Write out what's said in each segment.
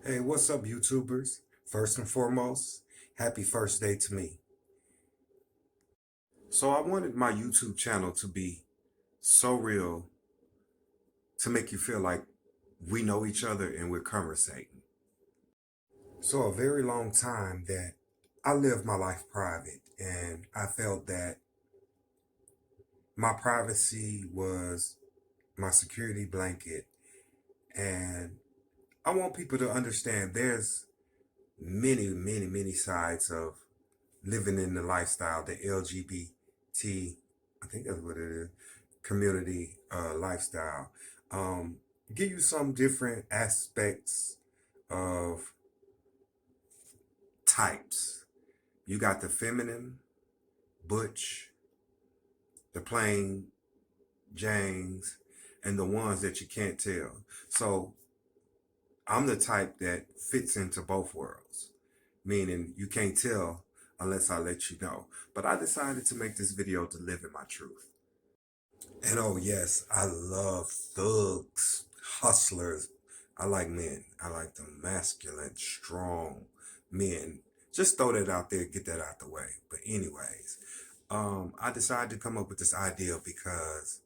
Hey, what's up, YouTubers? First and foremost, happy first day to me. So I wanted my YouTube channel to be so real to make you feel like we know each other and we're conversating. So a very long time that I lived my life private, and I felt that my privacy was my security blanket. And I want people to understand there's many sides of living in the lifestyle, the LGBT, I think that's what it is, community lifestyle. Um, Give you some different aspects of types. You got the feminine, butch, the plain Janes, and the ones that you can't tell. So I'm the type that fits into both worlds, meaning you can't tell unless I let you know. But I decided to make this video to live in my truth. And oh yes, I love thugs, hustlers. I like men. I like the masculine, strong men. Just throw that out there, get that out the way. But anyways, I decided to come up with this idea because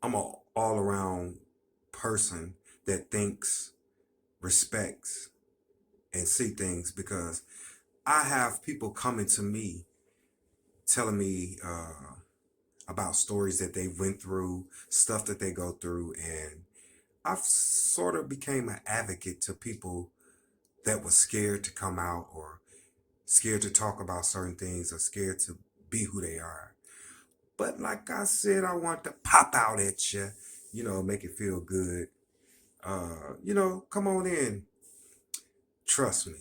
I'm an all-around person that thinks, respects, and see things, because I have people coming to me telling me about stories that they went through, stuff that they go through, and I've sort of became an advocate to people that was scared to come out, or scared to talk about certain things, or scared to be who they are. But like I said, I want to pop out at you, make it feel good. Come on in. Trust me,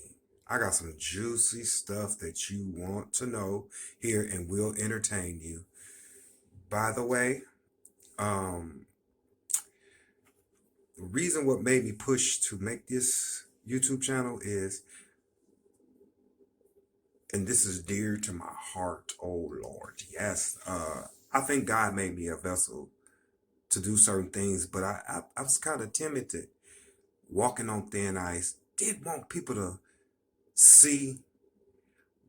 I got some juicy stuff that you want to know here and will entertain you. By the way, um, the reason what made me push to make this YouTube channel is, and this is dear to my heart, oh Lord, yes, I think God made me a vessel to do certain things, but I was kind of timid to walking on thin ice, did want people to see,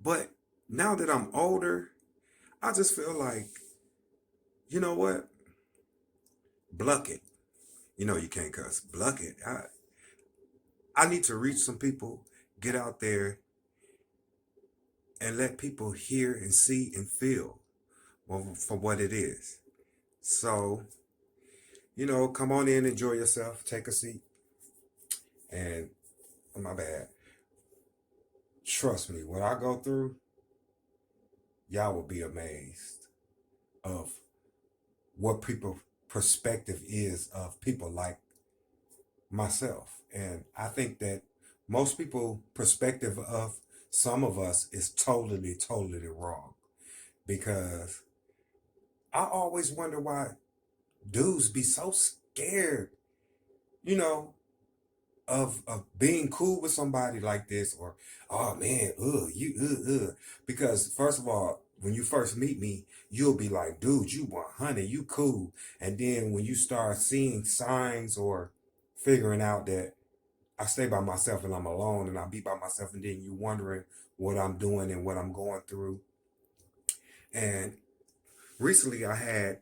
but now that I'm older, I just feel like, you know what, Bluck it. You can't cuss. Bluck it. I need to reach some people, get out there, and let people hear and see and feel for what it is. So, come on in, enjoy yourself, take a seat. And oh, my bad. Trust me, what I go through, y'all will be amazed of what people perspective is of people like myself. And I think that most people perspective of some of us is totally wrong, because I always wonder why dudes be so scared, you know, of being cool with somebody like this, or oh man, because first of all, when you first meet me, you'll be like, dude, you 100, you cool. And then when you start seeing signs or figuring out that I stay by myself and I'm alone and I be by myself, and then you wondering what I'm doing and what I'm going through. And recently I had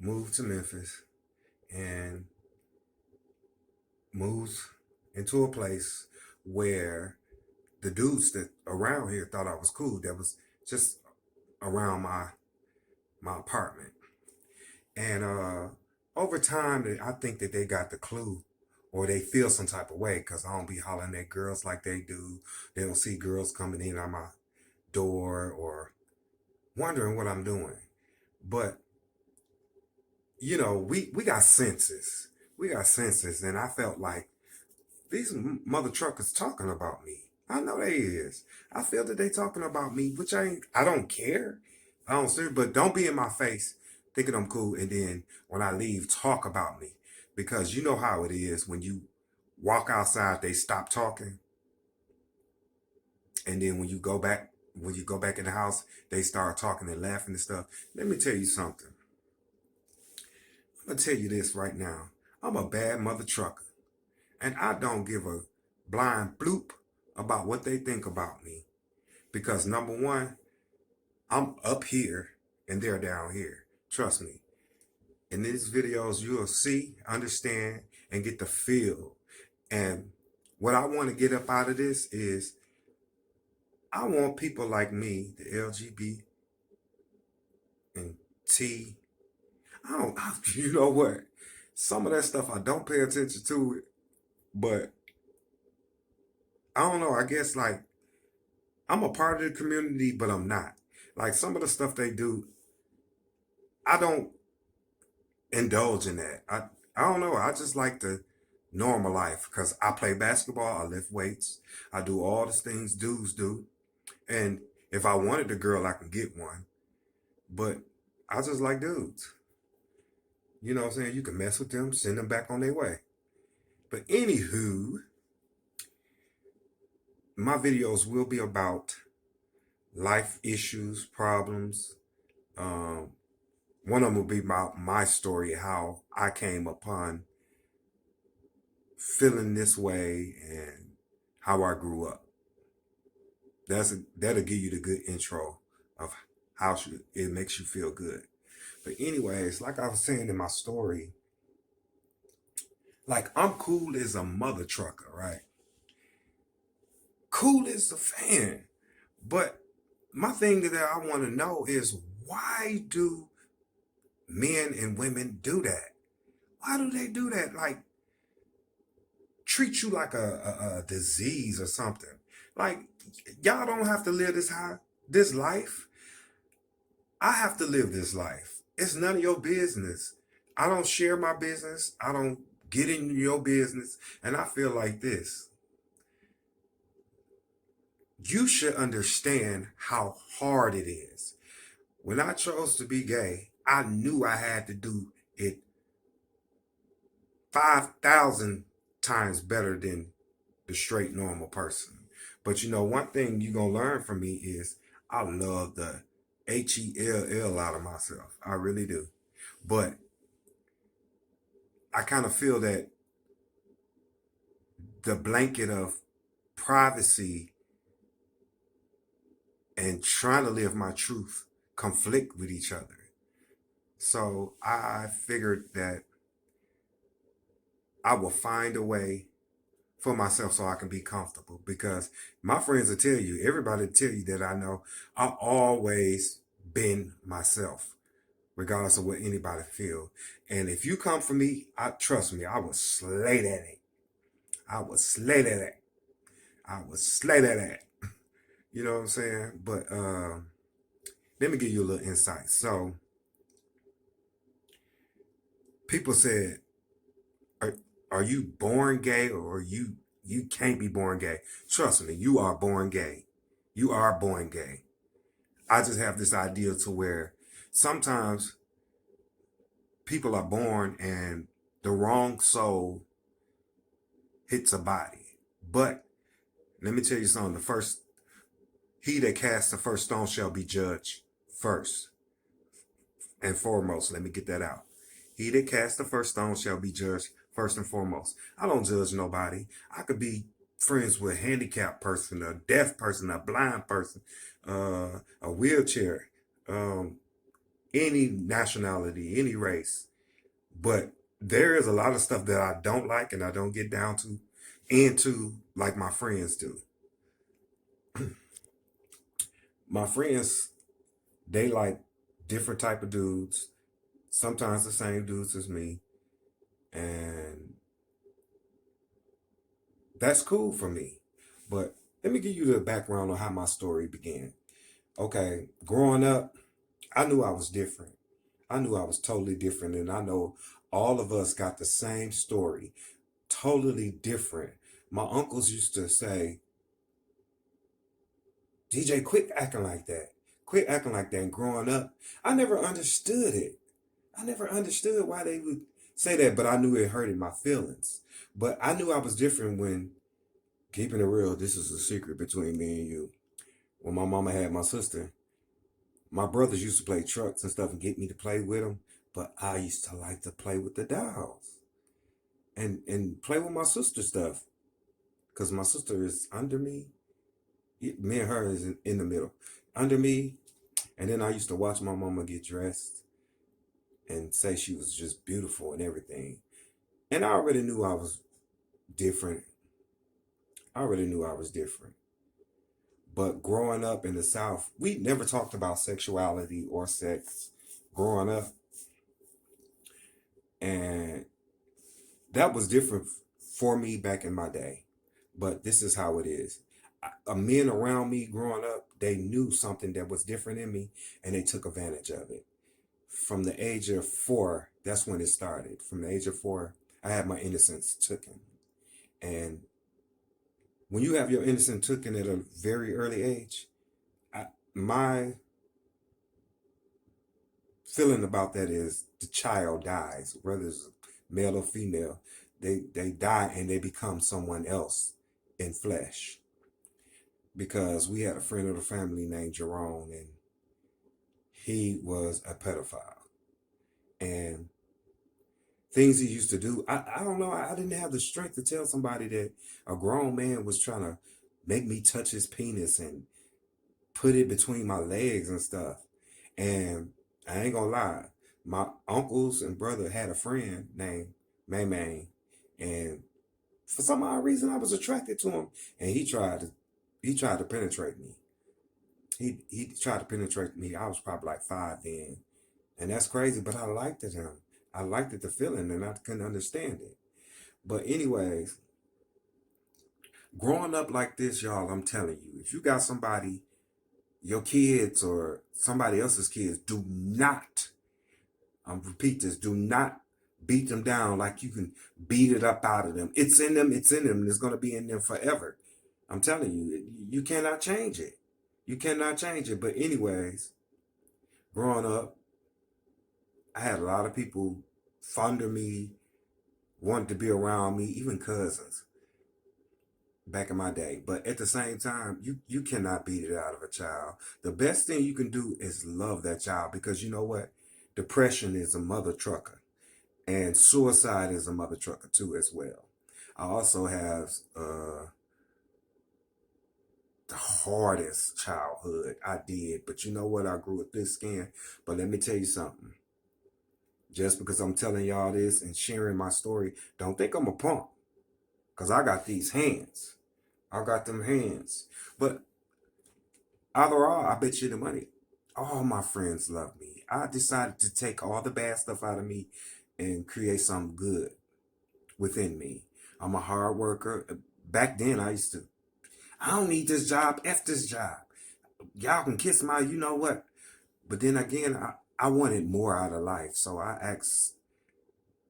moved to Memphis and moved into a place where the dudes that around here thought I was cool, that was just around my apartment. And over time, I think that they got the clue, or they feel some type of way, because I don't be hollering at girls like they do. They don't see girls coming in on my door or wondering what I'm doing. But, we got senses. We got senses, and I felt like these mother truckers talking about me. I know they is. I feel that they talking about me, which I don't care. I don't see, but don't be in my face thinking I'm cool, and then when I leave, talk about me. Because you know how it is when you walk outside, they stop talking. And then when you go back in the house, they start talking and laughing and stuff. Let me tell you something. I'm gonna tell you this right now. I'm a bad mother trucker. And I don't give a blind bloop about what they think about me. Because number one, I'm up here and they're down here. Trust me. In these videos, you'll see, understand, and get the feel. And what I want to get up out of this is I want people like me, the LGBT and T. You know what? Some of that stuff I don't pay attention to, but I don't know. I guess like I'm a part of the community, but I'm not. Like some of the stuff they do, I don't indulge in that. I don't know. I just like the normal life because I play basketball, I lift weights, I do all the things dudes do. And if I wanted a girl, I can get one. But I just like dudes. You know what I'm saying? You can mess with them, send them back on their way. But anywho, my videos will be about life issues, problems. One of them will be about my story, how I came upon feeling this way and how I grew up. That'll give you the good intro of how it makes you feel good. But anyways, like I was saying in my story, like I'm cool as a mother trucker, right? Cool as a fan. But my thing that I want to know is why do men and women do that? Why do they do that? Like treat you like a disease or something. Like y'all don't have to live this life. I have to live this life. It's none of your business. I don't share my business. I don't get in your business. And I feel like this. You should understand how hard it is. When I chose to be gay, I knew I had to do it 5,000 times better than the straight normal person. But you know, one thing you're going to learn from me is I love the HELL out of myself. I really do. But I kind of feel that the blanket of privacy and trying to live my truth conflict with each other. So I figured that I will find a way for myself so I can be comfortable, because my friends will tell you, everybody will tell you that I know I've always been myself, regardless of what anybody feel. And if you come for me, trust me, I will slay that it. I will slay that it. I will slay that it. You know what I'm saying? But let me give you a little insight. So people said, are you born gay, or you can't be born gay? Trust me, you are born gay. You are born gay. I just have this idea to where sometimes people are born and the wrong soul hits a body. But let me tell you something. He that casts the first stone shall be judged first and foremost. Let me get that out. He that casts the first stone shall be judged first and foremost. I don't judge nobody. I could be friends with a handicapped person, a deaf person, a blind person, a wheelchair, any nationality, any race. But there is a lot of stuff that I don't like and I don't get down to into like my friends do. My friends, they like different type of dudes, sometimes the same dudes as me. And that's cool for me. But let me give you the background on how my story began. Okay, growing up, I knew I was different. I knew I was totally different. And I know all of us got the same story, totally different. My uncles used to say, DJ, quit acting like that. Quit acting like that. And growing up, I never understood it. I never understood why they would say that, but I knew it hurted my feelings. But I knew I was different when, keeping it real, this is a secret between me and you. When my mama had my sister, my brothers used to play trucks and stuff and get me to play with them, but I used to like to play with the dolls. and play with my sister stuff. Because my sister is under me. Me and her is in the middle. Under me. And then I used to watch my mama get dressed and say she was just beautiful and everything. And I already knew I was different. I already knew I was different. But growing up in the South, we never talked about sexuality or sex growing up. And that was different for me back in my day. But this is how it is. Men around me growing up, they knew something that was different in me, and they took advantage of it. From the age of 4, that's when it started. From the age of 4, I had my innocence taken. And when you have your innocence taken at a very early age, my feeling about that is the child dies, whether it's male or female. They die and they become someone else in flesh. Because we had a friend of the family named Jerome, and he was a pedophile. And things he used to do, I don't know, I didn't have the strength to tell somebody that a grown man was trying to make me touch his penis and put it between my legs and stuff. And I ain't gonna lie, my uncles and brother had a friend named May May, and for some odd reason I was attracted to him, and he tried to penetrate me. He tried to penetrate me. I was probably like 5 then. And that's crazy, but I liked it him. I liked it, the feeling, and I couldn't understand it. But anyways, growing up like this, y'all, I'm telling you, if you got somebody, your kids or somebody else's kids, do not, repeat this, do not beat them down like you can beat it up out of them. It's in them, and it's going to be in them forever. I'm telling you, you cannot change it. You cannot change it. But anyways, growing up, I had a lot of people fond of me, wanted to be around me, even cousins back in my day. But at the same time, you cannot beat it out of a child. The best thing you can do is love that child, because you know what? Depression is a mother trucker, and suicide is a mother trucker too as well. I also have the hardest childhood I did, but you know what? I grew with thick skin. But let me tell you something. Just because I'm telling y'all this and sharing my story, don't think I'm a punk, because I got these hands. I got them hands. But overall, I bet you the money, all my friends love me. I decided to take all the bad stuff out of me and create something good within me. I'm a hard worker. Back then, I don't need this job, F this job. Y'all can kiss my, you know what. But then again, I wanted more out of life. So I asked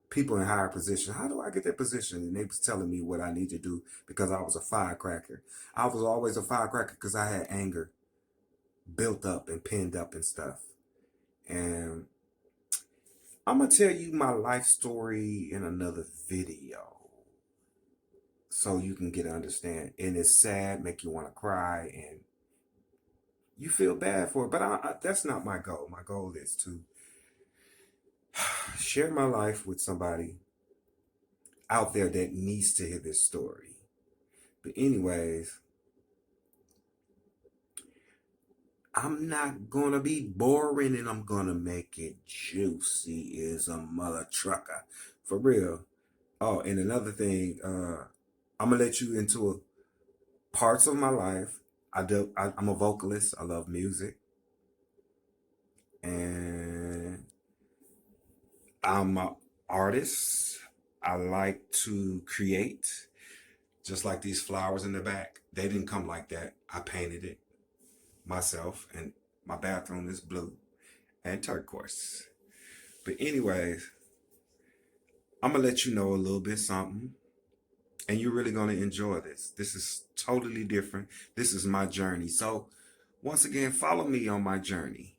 people in higher position, how do I get that position? And they was telling me what I need to do, because I was a firecracker. I was always a firecracker because I had anger built up and pinned up and stuff. And I'm going to tell you my life story in another video so you can get to understand. And it's sad, make you want to cry, and you feel bad for it. But that's not my goal. My goal is to share my life with somebody out there that needs to hear this story. But anyways, I'm not going to be boring, and I'm going to make it juicy as a mother trucker. For real. Oh, and another thing, I'm going to let you into parts of my life. I'm a vocalist. I love music. And I'm an artist. I like to create. Just like these flowers in the back. They didn't come like that. I painted it myself, and my bathroom is blue and turquoise. But anyways, I'm gonna let you know a little bit something, and you're really gonna enjoy this. This is totally different. This is my journey. So once again, follow me on my journey.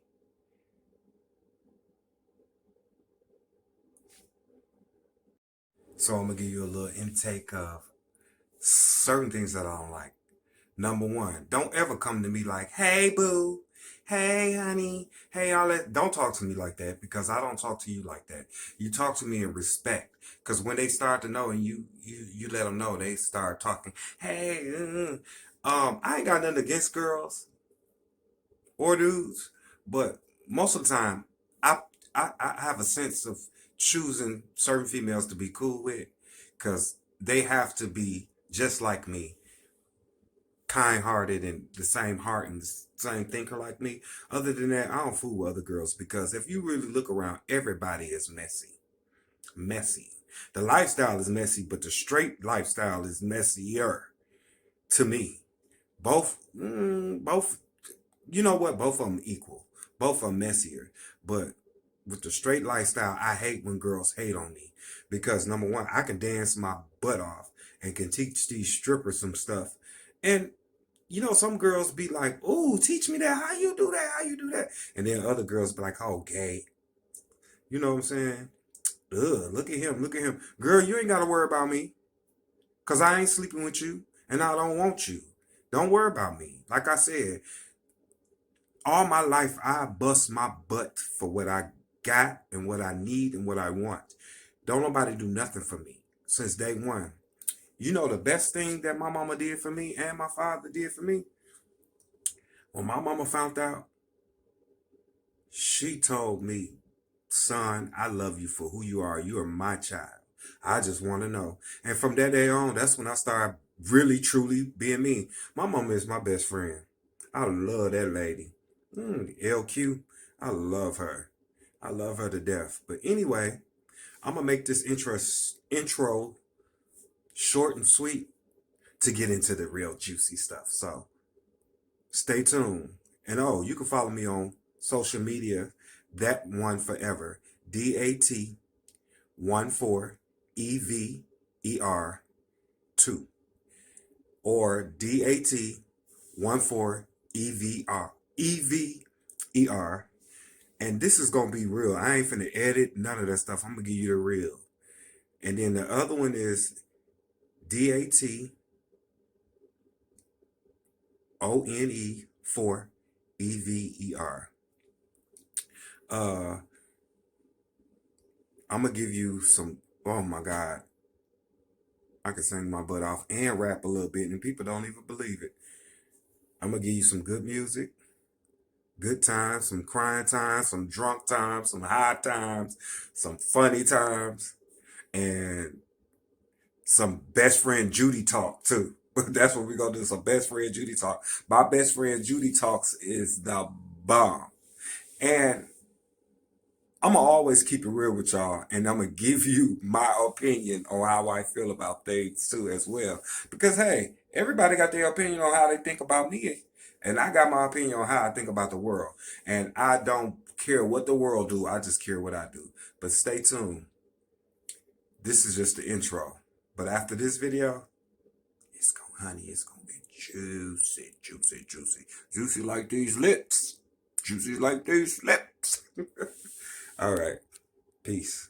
So I'm gonna give you a little intake of certain things that I don't like. Number one, don't ever come to me like, hey boo, hey, honey, hey, all that. Don't talk to me like that because I don't talk to you like that. You talk to me in respect because when they start to know and you let them know, they start talking, hey, I ain't got nothing against girls or dudes, but most of the time, I I have a sense of choosing certain females to be cool with, because they have to be just like me, kind-hearted and the same heart and the same thinker like me. Other than that, I don't fool with other girls because if you really look around, everybody is messy, messy. The lifestyle is messy, but the straight lifestyle is messier to me. Both, you know what? Both of them equal. Both of them messier. But with the straight lifestyle, I hate when girls hate on me because number one, I can dance my butt off and can teach these strippers some stuff. And you know, some girls be like, "Oh, teach me that. How you do that? How you do that?" And then other girls be like, "Oh, gay." You know what I'm saying? Ugh, look at him. Look at him. Girl, you ain't got to worry about me because I ain't sleeping with you and I don't want you. Don't worry about me. Like I said, all my life, I bust my butt for what I got and what I need and what I want. Don't nobody do nothing for me since day one. You know the best thing that my mama did for me and my father did for me? When my mama found out, she told me, son, I love you for who you are. You are my child. I just want to know. And from that day on, that's when I started really, truly being me. My mama is my best friend. I love that lady. LQ, I love her. I love her to death. But anyway, I'm going to make this intro short and sweet to get into the real juicy stuff. So stay tuned. And oh, you can follow me on social media, that one forever, DAT14EVER2 or DAT14EVER. And this is gonna be real. I ain't finna edit none of that stuff. I'm gonna give you the real. And then the other one is DAT4EVER. I'm gonna give you some. Oh my God, I can sing my butt off and rap a little bit, and people don't even believe it. I'm gonna give you some good music, good times, some crying times, some drunk times, some high times, some funny times, and some best friend Judy talk too. That's what we're gonna do. Some best friend Judy talk. My best friend Judy talks is the bomb, and I'm gonna always keep it real with y'all, and I'm gonna give you my opinion on how I feel about things too, as well. Because hey, everybody got their opinion on how they think about me, and I got my opinion on how I think about the world. And I don't care what the world do; I just care what I do. But stay tuned. This is just the intro. But after this video, it's gonna get juicy, juicy, juicy, juicy like these lips, juicy like these lips. All right. Peace.